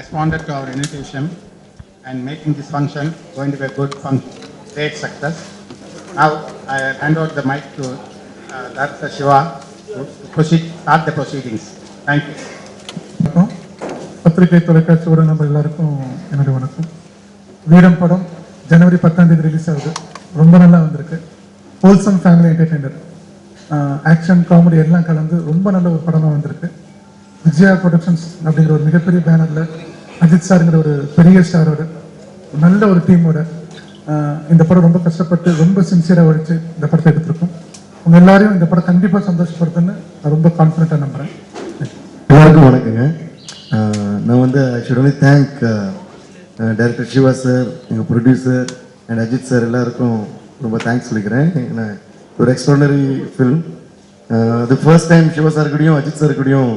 responded to our invitation and making this function going to be a good function, great success. Now I hand over the mic to Dr. Shiva to start the proceedings. Thank you. பத்திரிகை தொலைக்காட்சியோட நம்ம எல்லாருக்கும் என்னுடைய வணக்கம். வீரம் படம் ஜனவரி 10ஆம் தேதி release ஆகுது. ரொம்ப நல்லா வந்திருக்கு. Wholesome family entertainer, action comedy எல்லாம் கலந்து ரொம்ப நல்ல ஒரு படமாக வந்திருக்கு. விஜயா ப்ரொடக்ஷன்ஸ் அப்படிங்கிற ஒரு மிகப்பெரிய பேனரில் அஜித் சாருங்கிற ஒரு பெரிய ஸ்டாரோட நல்ல ஒரு டீமோட இந்த படம் ரொம்ப கஷ்டப்பட்டு ரொம்ப சின்சியராக உழைச்சு இந்த படத்தை எடுத்திருக்கோம். உங்கள் எல்லாரையும் இந்த படம் கண்டிப்பாக சந்தோஷப்படுத்துன்னு நான் ரொம்ப கான்ஃபிடென்ட்டாக நம்புகிறேன். எல்லாருக்கும் வணக்கங்க. நான் வந்து I should only thank director Siva sir, எங்கள் ப்ரொடியூசர் அண்ட் அஜித் சார் எல்லாருக்கும் ரொம்ப தேங்க்ஸ் சொல்லிக்கிறேன். ஒரு எக்ஸ்ட்ராடனரி ஃபில்ம். அது ஃபர்ஸ்ட் டைம் சிவா சார் கூடயும் அஜித் சார் கூடயும்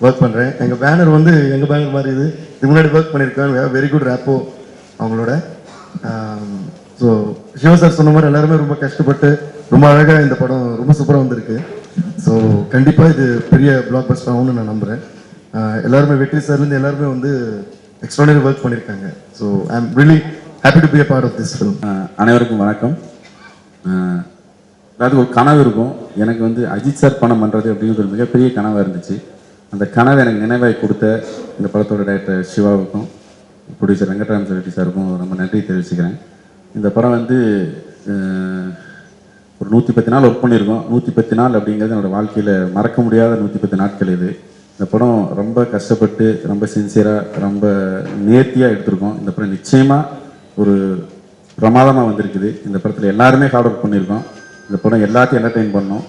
ஒர்க் பண்ணுறேன். எங்கள் பேனர் வந்து எங்கள் பேனர் மாதிரி இது முன்னாடி ஒர்க் பண்ணியிருக்கேன். வெரி குட் ரேப்போ அவங்களோட. ஸோ சிவா சார் சொன்ன மாதிரி எல்லாருமே ரொம்ப கஷ்டப்பட்டு ரொம்ப அழகாக இந்த படம் ரொம்ப சூப்பராக வந்திருக்கு. ஸோ கண்டிப்பாக இது பெரிய பிளாக் பஸ்டர் ஆகும்னு நான் நம்புகிறேன். எல்லாருமே வெற்றி சார்லேருந்து எல்லாருமே வந்து எக்ஸ்ட்ராடனரி ஒர்க் பண்ணியிருக்காங்க. So I am really happy to be a part of this film. அனைவருக்கும் வணக்கம். அதாவது ஒரு கனவு இருக்கும். எனக்கு வந்து அஜித் சார் படம் பண்ணுறது அப்படிங்கிறது ஒரு மிகப்பெரிய கனவாக இருந்துச்சு. அந்த கனவை எனக்கு நினைவாய் கொடுத்த இந்த படத்தோட டைரக்டர் சிவாவுக்கும் ப்ரொடியூசர் வெங்கட்ராமன் ரெட்டி சாருக்கும் ரொம்ப நன்றி தெரிவிச்சுக்கிறேன். இந்த படம் வந்து ஒரு 110 நாள் ஒர்க் பண்ணியிருக்கோம். 110 நாள் அப்படிங்கிறது என்னோடய வாழ்க்கையில் மறக்க முடியாத 110 நாட்கள் இது. இந்த படம் ரொம்ப கஷ்டப்பட்டு ரொம்ப சின்சியராக ரொம்ப நேர்த்தியாக எடுத்திருக்கோம். இந்த படம் நிச்சயமாக ஒரு பிரமாதமாக வந்திருக்குது. இந்த படத்தில் எல்லாருமே ஹார்ட் ஒர்க் பண்ணியிருக்கோம். இந்த படம் எல்லாத்தையும் என்டர்டெயின் பண்ணோம்.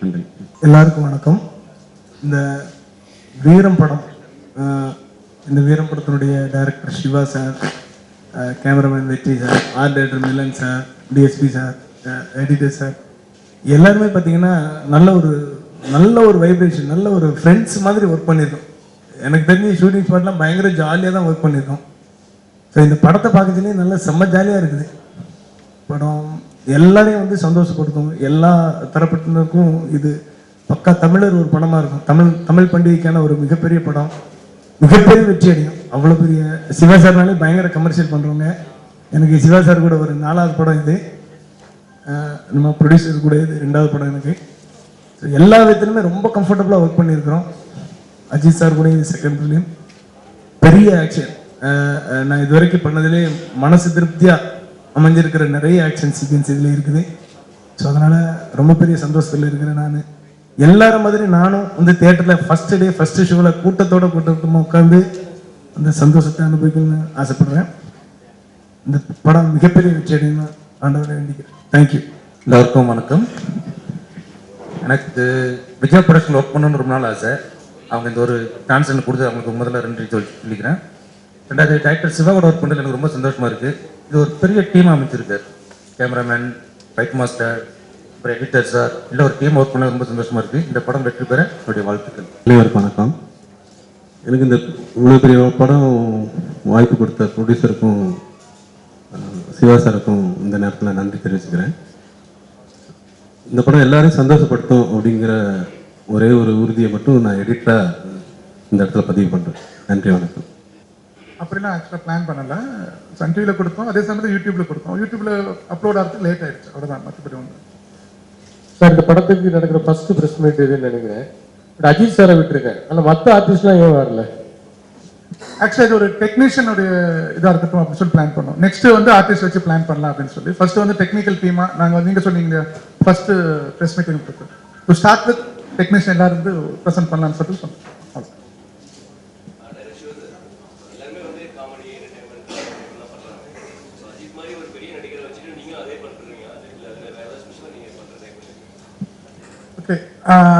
நன்றி. எல்லாருக்கும் வணக்கம். இந்த வீரம் படம், இந்த வீரம் படத்தினுடைய director Siva sir, cameraman Vetri sir, art director Milan sir, DSP sir, editor sir எல்லாருமே பார்த்தீங்கன்னா நல்ல ஒரு வைப்ரேஷன், நல்ல ஒரு ஃப்ரெண்ட்ஸ் மாதிரி ஒர்க் பண்ணியிருக்கோம். எனக்கு தெரிஞ்ச ஷூட்டிங் ஸ்பாட்லாம் பயங்கர ஜாலியாக தான் ஒர்க் பண்ணியிருக்கோம். ஸோ இந்த படத்தை பார்க்கறதுலேயே நல்ல செம்ம ஜாலியாக இருக்குது. படம் எல்லாரையும் வந்து சந்தோஷப்படுத்தும். எல்லா தரப்பட்டினருக்கும் இது பக்கா தமிழர் ஒரு படமாக இருக்கும். தமிழ் பண்டிகைக்கான ஒரு மிகப்பெரிய படம், மிகப்பெரிய வெற்றி அடையும். அவ்வளோ பெரிய சிவா சார்னாலே பயங்கர கமர்ஷியல் பண்ணுறவங்க. எனக்கு சிவா சார் கூட ஒரு 4வது படம் இது. நம்ம ப்ரொடியூசர் கூட இது 2வது படம் எனக்கு. ஸோ எல்லா விதத்துலையுமே ரொம்ப கம்ஃபர்டபுளாக ஒர்க் பண்ணியிருக்கிறோம். அஜித் சார் கூட இது 2nd ஃபிலிம். பெரிய ஆக்ஷன் நான் இது வரைக்கும் பண்ணதிலே மனசு திருப்தியாக அமைஞ்சிருக்கிற நிறைய ஆக்ஷன் சீக்வன்ஸ் இதில் இருக்குது. ஸோ அதனால் ரொம்ப பெரிய சந்தோஷத்தில் இருக்கிறேன். நான் எல்லாரும் மாதிரி நானும் வந்து தியேட்டரில் ஃபஸ்ட்டு ஷோவில் கூட்டமாக உட்காந்து அந்த சந்தோஷத்தை அனுபவிக்கணும்னு ஆசைப்படுறேன். இந்த படம் மிகப்பெரிய வெற்றி அடையணும்னு ஆண்டவரை வேண்டிக்கிறேன். தேங்க்யூ. எல்லாருக்கும் வணக்கம். எனக்கு விஜயா ப்ரொடக்ஷன் ஒர்க் பண்ணணும்னு ரொம்ப நாள் ஆசை. அவங்க இந்த ஒரு டான்ஸ் கொடுத்து அவங்களுக்கு முதல்ல நன்றி சொல்லிக்கிறேன். 2வது டைரக்டர் சிவாவோட ஒர்க் பண்ணுறது எனக்கு ரொம்ப சந்தோஷமாக இருக்குது. இது ஒரு பெரிய டீம் அமைச்சிருக்காரு. கேமராமேன், ஃபைட் மாஸ்டர், அப்புறம் எடிட்டர் சார், இல்லை ஒரு டீம் ஒர்க் பண்ண ரொம்ப சந்தோஷமாக இருக்குது. இந்த படம் வெற்றி பெற என்னுடைய வாழ்த்துக்கள். அனைவருக்கும் வணக்கம். எனக்கு இந்த இவ்வளோ பெரிய படம் வாய்ப்பு கொடுத்த ப்ரொடியூசருக்கும் சிவா சாருக்கும் இந்த நேரத்தில் நன்றி தெரிவிச்சுக்கிறேன். இந்த படம் எல்லாரையும் சந்தோஷப்படுத்தும் அப்படிங்கிற ஒரே ஒரு உறுதியை மட்டும் நான் எடிட்டராக இந்த இடத்துல பதிவு பண்ணுறேன். நன்றி, வணக்கம். அப்படிலாம் ஆக்சுவலாக பிளான் பண்ணலை. சன் டிவியில் கொடுத்தோம், அதே சமயத்தில் யூடியூப்பில் கொடுத்தோம். யூடியூப்பில் அப்லோட் ஆகிறதுக்கு லேட் ஆகிடுச்சு, அவ்வளோதான். மற்றபடி ஒன்று சார், இந்த படத்துக்கு நடக்கிற ஃபர்ஸ்ட் ப்ரெஸ் மீட் இதுன்னு நினைக்கிறேன். பட் அஜித் சாரை விட்டுருக்கேன், ஆனால் மற்ற ஆர்டிஸ்ட்லாம் ஏன் வரல? ஆக்சுவலாக இது ஒரு டெக்னீஷியனுடைய இதாக இருக்கட்டும் அப்படின்னு சொல்லி பிளான் பண்ணோம். நெக்ஸ்ட் வந்து ஆர்டிஸ்ட் வச்சு பிளான் பண்ணலாம் அப்படின்னு சொல்லி ஃபர்ஸ்ட் வந்து டெக்னிக்கல் டீமாக நாங்கள் நீங்கள் சொன்னீங்க first press meeting to start with technician எல்லாரும் வந்து ப்ரெசென்ட் பண்ணலாம்னு சொல்லி சொன்னோம்.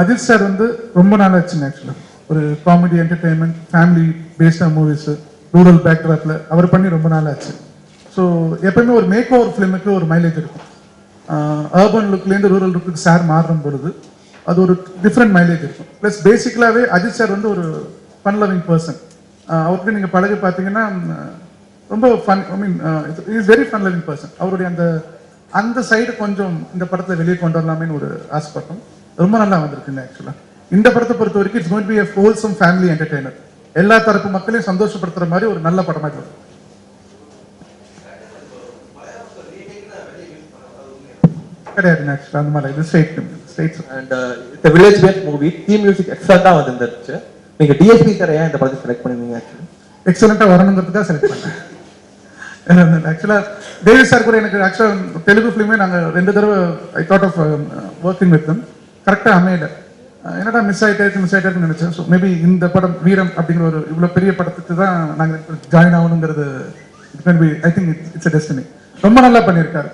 அஜித் சார் வந்து ரொம்ப நாள் ஆச்சுங்க. ஆக்சுவலாக ஒரு காமெடி, என்டர்டெயின்மெண்ட், ஃபேமிலி பேஸ்டாக மூவிஸு, ரூரல் பேக்ட்ராப்பில் அவர் பண்ணி ரொம்ப நாள் ஆச்சு. ஸோ எப்பவுமே ஒரு மேக் ஓவர் ஃபிலிமுக்கு ஒரு மைலேஜ் இருக்கும். அர்பன் லுக்லேருந்து ரூரல் லுக்கு சார் மாறும் பொழுது அது ஒரு டிஃப்ரெண்ட் மைலேஜ் இருக்கும். ப்ளஸ் பேசிக்கலாகவே அஜித் சார் வந்து ஒரு ஃபன் லவிங் பர்சன். அவருக்கு நீங்கள் பழகி பார்த்தீங்கன்னா ரொம்ப fun, I mean is very fun loving person. அவருடைய அந்த சைடு கொஞ்சம் இந்த படத்தை வெளியே கொண்டு வரலாமேன்னு ஒரு ஆசைப்பட்டோம். ரொம்ப நல்லா வந்திருக்குங்க. ஆக்சுவலாக இந்த படத்தை பொறுத்த வரைக்கும் it's going to be a wholesome family entertainer. எல்லா தரப்பு மக்களையும் சந்தோஷப்படுத்துற மாதிரி ஒரு நல்ல படமா இது. கிடையாது ஆக்சுவலா அந்த மாதிரி இது ஸ்ட்ரெயிட் அண்ட் இந்த village based movie theme music எக்ஸலண்டா வந்துருந்துச்சு. நீங்க டிஎஸ்பி சார் ஏன் இந்த படத்தை செலக்ட் பண்ணிருந்தீங்க? ஆக்சுவலி எக்ஸலண்டா வரணுங்கிறதுக்காக செலக்ட் பண்ணேன். ஆக்சுவலா தேவி சார் கூட எனக்கு ஆக்சுவலா தெலுங்கு ஃபிலிமே நாங்கள் 2 தடவை I thought of working with them. கரெக்டாக அமையல. என்னடா மிஸ் ஆகிட்டேன்னு நினைச்சேன். ஸோ மேபி இந்த படம் வீரம் அப்படிங்கிற ஒரு இவ்வளோ பெரிய படத்துக்கு தான் நாங்கள் ஜாயின் ஆகணுங்கிறது I think it's a destiny. ரொம்ப நல்லா பண்ணியிருக்காரு.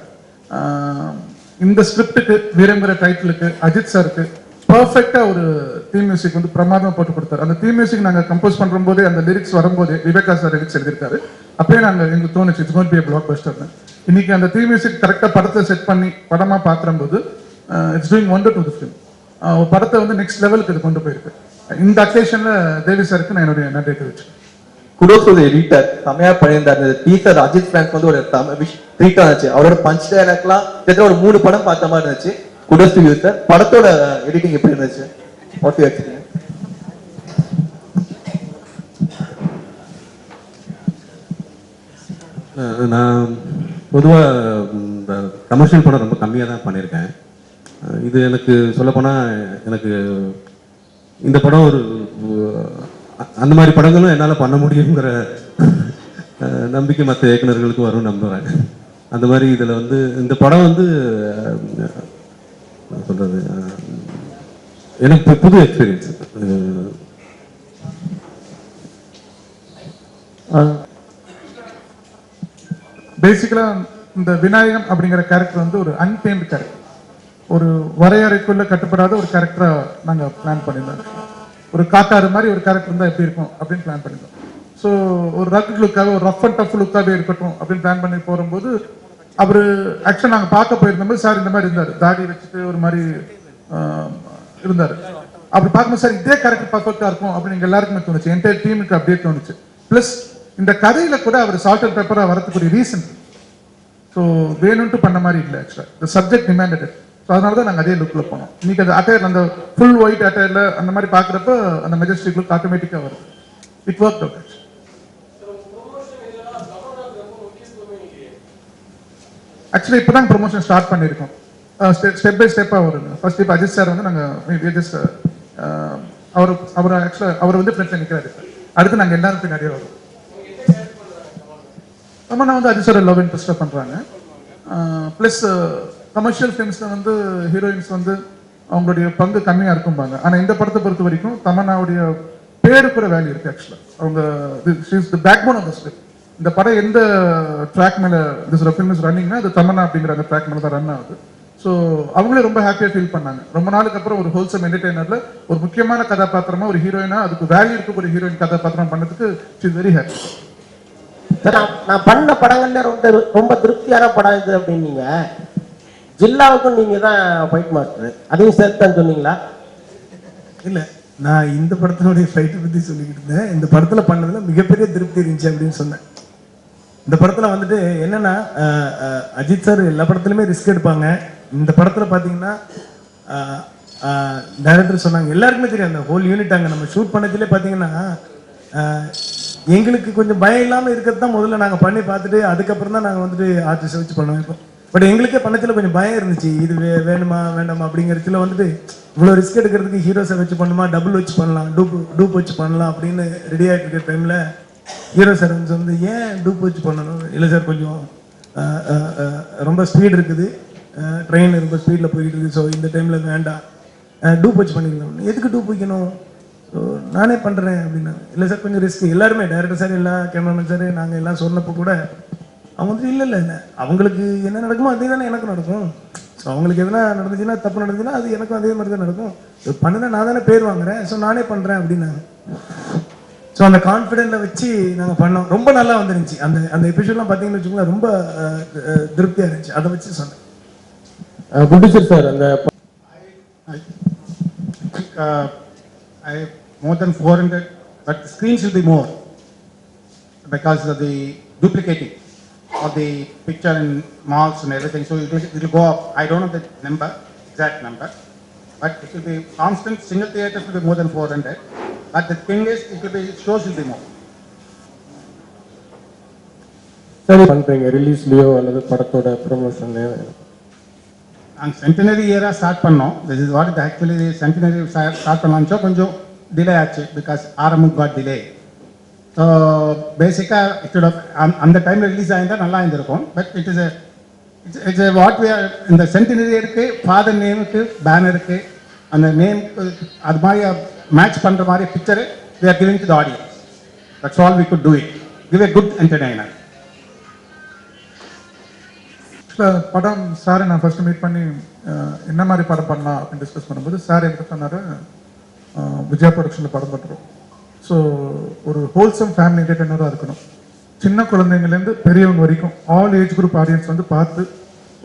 இந்த ஸ்கிரிப்டுக்கு வீரங்கிற டைட்டிலுக்கு அஜித் சாருக்கு பர்ஃபெக்டா ஒரு தீம் மியூசிக் வந்து பிரமாதமா போட்டு கொடுத்தாரு. அந்த தீம் மியூசிக் நாங்க கம்போஸ் பண்ற போதே அந்த லிரிக்ஸ் வரும்போது விவேகா சார் லிரிக்ஸ் எழுதியிருக்காரு. அப்பயே நாங்க எங்களுக்கு தோணுச்சு it's going to be a blockbuster. இன்னைக்கு அந்த தீம் மியூசிக் கரெக்டா படத்தை செட் பண்ணி படமா பாக்குறம்போது it's doing wonder to the film. படத்தை வந்து நெக்ஸ்ட் லெவலுக்கு இது கொண்டு போயிருக்கு. இந்த அக்கேஷன்ல தேவி சாருக்கு நான் என்னுடைய நன்றி தெரிவிச்சேன். Kudos to the editor. செமையா பண்ணியிருந்தார். அந்த டீசர் அஜித் ஃபேன்ஸ் வந்து ஒரு ட்ரீட்டா இருந்துச்சு. அவரோட பஞ்ச் டயலாக்லாம் கிட்டத்தட்ட ஒரு 3 படம் பார்த்த மாதிரி இருந்துச்சு. Kudos to you sir. படத்தோட எடிட்டிங் எப்படி இருந்துச்சு? What you experience? நான் பொதுவாக இந்த கமர்ஷியல் படம் ரொம்ப கம்மியாக தான் பண்ணியிருக்கேன். இது எனக்கு சொல்லப்போனால் எனக்கு இந்த படம் ஒரு அந்த மாதிரி படங்களும் என்னால் பண்ண முடியுங்கிற நம்பிக்கை மற்ற இயக்குநர்களுக்கு வரும் நம்புகிறேன். அந்த மாதிரி இதில் வந்து இந்த படம் வந்து சொல்கிறது எனக்கு புது எக்ஸ்பீரியன்ஸ். பேசிக்கலா இந்த விநாயகம் அப்படிங்கிற கேரக்டர் வந்து ஒரு அன்டேம்டு கேரக்டர். ஒரு வரையறைக்குள்ள கட்டுப்படாத ஒரு கேரக்டரா நாங்க பிளான் பண்ணியிருந்தோம். ஒரு காட்டாறு மாதிரி ஒரு கேரக்டர் இருந்தா எப்படி இருக்கும் அப்படின்னு பிளான் பண்ணியிருந்தோம். ஸோ ஒரு ரக் லுக்காக ஒரு ரஃப் அண்ட் டஃப் லுக்காகவே இருக்கட்டும் அப்படின்னு பிளான் பண்ணி போகும்போது அவரு ஆக்சுவலா நாங்க பார்க்க போயிருந்தோம். சார் இந்த மாதிரி இருந்தாரு, தாடி வச்சுட்டு ஒரு மாதிரி இருந்தாரு. அப்படி பார்க்கும்போது சார் இதே கேரக்டர் பர்ஃபெக்டா இருக்கும் அப்படின்னு எங்க எல்லாருக்குமே தோணுச்சு. என்டையர் டீமுக்கு அப்படியே தோணுச்சு. பிளஸ் இந்த கதையில கூட அவர் சால்ட் அண்ட் பேப்பரா வரதுக்குரிய ரீசன் ஸோ வேணும்ட்டு பண்ண மாதிரி இல்லை. ஆக்சுவலா இந்த சப்ஜெக்ட் டிமாண்டட். ஸோ அதனால தான் நாங்கள் அதே லுக்ல போனோம். இன்னைக்கு அந்த அட்டையர் அந்த ஃபுல் ஒயிட் அட்டையர்ல அந்த மாதிரி பார்க்குறப்ப அந்த மெஜஸ்டிக் லுக் ஆட்டோமேட்டிக்காக வருது. It work out. ஆக்சுவலி இப்போ தான் ப்ரொமோஷன் ஸ்டார்ட் பண்ணியிருக்கோம். ஸ்டெப் பை ஸ்டெப்பாக வருங்க. ஃபர்ஸ்ட் இப்போ அஜித் சார் வந்து நாங்கள் ஜஸ்ட் அவர் ஆக்சுவலாக அவர் வந்து ஃப்ரெண்ட்ஸில் நிற்கிறாரு. அடுத்து நாங்கள் எல்லாரும் பின்னாடியே வரும். நம்ம நான் வந்து அஜித் சார் லவ் இன்ட்ரெஸ்டாக பண்ணுறாங்க. ப்ளஸ் கமர்ஷியல் ஃபிலிம்ஸில் வந்து ஹீரோயின்ஸ் வந்து அவங்களுடைய பங்கு கம்மியாக இருக்கும்பாங்க. ஆனால் இந்த படத்தை பொறுத்த வரைக்கும் தமன்னாவுடைய பேரு கூட வேல்யூ இருக்கு. ஆக்சுவலாக அவங்க backbone of the script. இந்த படம் எந்த ட்ராக் மேலே திஸ் ஃபிலிம் இஸ் ரன்னிங்னா அது தமன்னா அப்படிங்கிற அந்த ட்ராக் மேலே தான் ரன் ஆகுது. ஸோ அவங்களே ரொம்ப ஹாப்பியாக ஃபீல் பண்ணாங்க. ரொம்ப நாளுக்கு அப்புறம் ஒரு ஹோல்சம் என்டர்டெய்னரில் ஒரு முக்கியமான கதாபாத்திரமா ஒரு ஹீரோயினா அதுக்கு வேல்யூ இருக்க ஒரு ஹீரோயின் கதாபாத்திரம் பண்ணதுக்கு ஷி இஸ் வெரி ஹாப்பி. நான் பண்ண படங்கள்ல ரொம்ப திருப்தியான படம் இது அப்படின்னீங்க. ஜில்லாவுக்கும் நீங்க தான் ஃபைட் மாஸ்டர், அதையும் சேர்த்து தான் சொன்னீங்களா? இல்லை, நான் இந்த படத்தினுடைய ஃபைட்டை பற்றி சொல்லிக்கிட்டு இருந்தேன். இந்த படத்தில் பண்ணதுல மிகப்பெரிய திருப்தி இருந்துச்சு அப்படின்னு சொன்னேன். இந்த படத்தில் வந்துட்டு என்னன்னா அஜித் சார் எல்லா படத்துலையுமே ரிஸ்க் எடுப்பாங்க. இந்த படத்தில் பார்த்தீங்கன்னா டைரக்டர் சொன்னாங்க, எல்லாருக்குமே தெரியும் அந்த ஹோல் யூனிட் அங்கே நம்ம ஷூட் பண்ணதுலேயே பார்த்தீங்கன்னா எங்களுக்கு கொஞ்சம் பயம் இல்லாமல் இருக்கிறது தான் முதல்ல நாங்கள் பண்ணி பார்த்துட்டு அதுக்கப்புறம் தான் நாங்கள் வந்துட்டு ஆர்டிஸ்ட்டை வச்சு பண்ணுவோம். இப்போ பட் எங்களுக்கே பண்ணத்தில் கொஞ்சம் பயம் இருந்துச்சு, இது வேணுமா வேண்டாமா அப்படிங்கிறதுல வந்துட்டு இவ்வளோ ரிஸ்க் எடுக்கிறதுக்கு ஹீரோஸை வச்சு பண்ணுமா, டபுள் வச்சு பண்ணலாம், டூப் வச்சு பண்ணலாம் அப்படின்னு ரெடி ஆகிட்டு இருக்கிற டைமில் ஹீரோ சார் வந்து ஏன் டூப் வச்சு பண்ணணும், இல்லை சார் கொஞ்சம் ரொம்ப ஸ்பீட் இருக்குது, ட்ரெயின் ரொம்ப ஸ்பீடில் போயிட்டு இருக்குது, ஸோ இந்த டைமில் வேண்டாம், டூப் வச்சு பண்ணிக்கலாம். எதுக்கு டூப் வைக்கணும், ஸோ நானே பண்ணுறேன் அப்படின்னா. இல்லை சார் கொஞ்சம் ரிஸ்க். எல்லாருமே டைரக்டர் சார் எல்லா கேமராமேன் சார் நாங்கள் எல்லாம் சொன்னப்போ கூட அவங்க வந்து இல்லை அவங்களுக்கு என்ன நடக்குமோ அதே தானே எனக்கும் நடக்கும். ஸோ அவங்களுக்கு எதனா நடந்துச்சுன்னா தப்பு நடந்துச்சுன்னா அது எனக்கும் அதே மாதிரி தான் நடக்கும். பண்ணுனா நான் தானே பேர் வாங்குறேன், ஸோ நானே பண்ணுறேன் அப்படின்னாங்க. ஸோ அந்த கான்ஃபிடென்ட்டை வச்சு நாங்கள் பண்ணோம். ரொம்ப நல்லா வந்துருந்துச்சு. அந்த எபிசோட்லாம் பார்த்தீங்கன்னு வச்சுக்கோங்களேன், ரொம்ப திருப்தியாக இருந்துச்சு. அதை வச்சு சொன்னேன். ப்ரொடியூசர் சார் அந்த I have more than 400, but the screens will be more because of the duplicating of the picture in malls and everything. So it will go up. I don't know the number, exact number, but it will be constant. Single theaters will be more than 400, But the thing is, it will be, shows will be more. சரி பண்றீங்க ரிலீஸ்லயோ அல்லது படத்தோட ப்ரொமோஷன்லயோ? நாங்கள் centenary இயராக start பண்ணோம். This is what actually centenary start பண்ணலாம்ச்சோ கொஞ்சம் டிலே ஆச்சு பிகாஸ் ஆரம்பம் காட் டிலே. ஸோ பேசிக்காக இட்டோட அந்த டைமில் ரிலீஸ் ஆகியிருந்தால் நல்லா இருந்திருக்கும். But it's what we are இந்த சென்டினரி இயருக்கு ஃபாதர் நேமுக்கு பேனருக்கு அந்த நேம் அது மாதிரி மேட்ச் பண்ணுற மாதிரி picture we are giving to the audience. That's all we could do it. Give a good entertainer. படம் சாரை நான் ஃபர்ஸ்ட் மீட் பண்ணி என்ன மாதிரி படம் பண்ணலாம் அப்படின்னு டிஸ்கஸ் பண்ணும்போது சார் என்கிட்ட சொன்னார், விஜயா ப்ரொடக்ஷனில் படம் பண்ணுறோம். ஸோ ஒரு ஹோல்சம் ஃபேமிலி என்டர்டெய்னராக இருக்கணும். சின்ன குழந்தைங்கலேருந்து பெரியவங்க வரைக்கும் ஆல் ஏஜ் குரூப் ஆடியன்ஸ் வந்து பார்த்து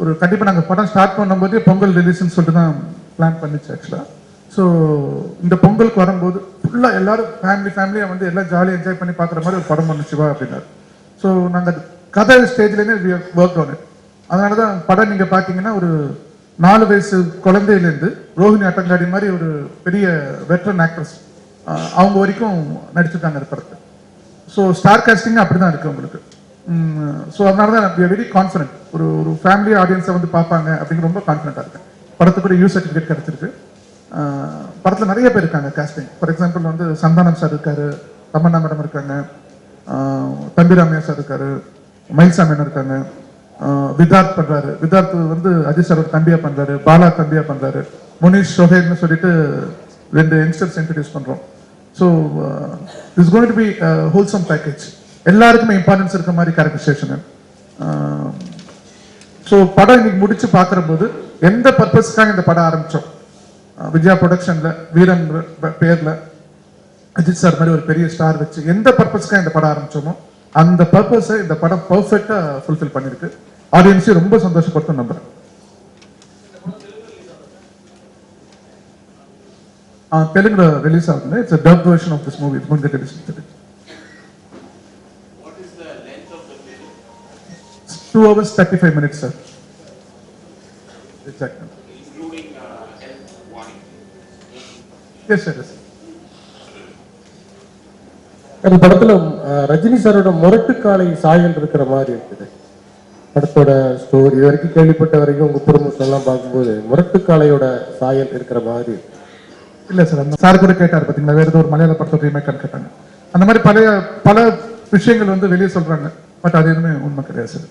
ஒரு கண்டிப்பாக நாங்கள் படம் ஸ்டார்ட் பண்ணும்போதே பொங்கல் ரிலீஸ்ன்னு சொல்லிட்டு தான் பிளான் பண்ணிச்சு ஆக்சுவலாக. ஸோ இந்த பொங்கலுக்கு வரும்போது ஃபுல்லாக எல்லாரும் ஃபேமிலியாக வந்து எல்லாம் ஜாலியாக என்ஜாய் பண்ணி பார்க்குற மாதிரி ஒரு படம் பண்ணு சிவா அப்படின்னாரு. ஸோ நாங்கள் கதை ஸ்டேஜ்லேருந்து ஒர்க் ஆன் இட். அதனால தான் படம் நீங்கள் பார்த்தீங்கன்னா ஒரு 4 வயசு குழந்தையிலேருந்து ரோஹிணி அட்டங்காடி மாதிரி ஒரு பெரிய வெட்ரன் ஆக்ட்ரஸ் அவங்க வரைக்கும் நடிச்சிருக்காங்க அந்த படத்தை. ஸோ ஸ்டார் காஸ்டிங் அப்படி தான் இருக்குது உங்களுக்கு. ஸோ அதனால தான் வி ஆர் வெரி கான்ஃபிடென்ட். ஒரு ஃபேமிலி ஆடியன்ஸை வந்து பார்ப்பாங்க அப்படிங்கிற ரொம்ப கான்ஃபிடென்ட்டாக இருக்கேன். படத்துக்கு கூட யூ சர்டிஃபிகேட் கிடச்சிருக்கு. படத்தில் நிறைய பேர் இருக்காங்க காஸ்டிங். ஃபார் எக்ஸாம்பிள் வந்து சந்தானம் சார் இருக்காரு, தமன்னா மேடம் இருக்காங்க, தம்பிராமையா சார் இருக்காரு, மயில்சாமி இருக்காங்க, விதார்த் பண்றாரு. விதார்த் வந்து அஜித் சாரோட தம்பியா பண்றாரு, பாலா தம்பியா பண்றாரு, முனிஷ் ஷோஹேல்னு சொல்லிட்டு 2 யங்ஸ்டர்ஸ் இன்ட்ரடியூஸ் பண்றோம். So it's going to be wholesome package. எல்லாருக்குமே இம்பார்ட்டன்ஸ் இருக்க மாதிரி கேரக்டரைசேஷன். ஸோ படம் இன்னைக்கு முடிச்சு பார்க்குற போது எந்த பர்பஸ்க்காக இந்த படம் ஆரம்பிச்சோம், விஜயா ப்ரொடக்ஷன்ல வீரன் பேர்ல அஜித் சார் மாதிரி ஒரு பெரிய ஸ்டார் வச்சு எந்த பர்பஸ்க்காக இந்த படம் ஆரம்பிச்சோமோ அந்த பர்பஸை இந்த படம் பர்ஃபெக்டா ஃபுல்ஃபில் பண்ணிருக்கு. ஆடியன்ஸையும் ரொம்ப சந்தோஷப்படுத்தும் நம்புறேன். தெலுங்குல ரிலீஸ் ஆகுது. It's a dubbed version of this movie. It's going to get released in Telugu. What is the length of the film? 2 hours 35 minutes, sir. Exactly. Including health warning. Yes, sir. Yes. அந்த படத்துல ரஜினி சாரோட முரட்டுக்காலை சாயல் இருக்கிற மாதிரி இருக்குது படத்தோட story. இது வரைக்கும் கேள்விப்பட்ட வரைக்கும் உங்க ப்ரொமோஷன் எல்லாம் பார்க்கும்போது முரட்டுக்காலையோட சாயல் இருக்கிற மாதிரி இல்ல சார். அந்த சார் கூட கேட்டார் பார்த்தீங்களா, வேற ஏதோ ஒரு மலையாள படத்தோட ரீமேக் கேட்டாங்க. அந்த மாதிரி பல விஷயங்கள் வந்து வெளியே சொல்றாங்க. பட் அது எதுவுமே உண்மை கிடையாது சார்.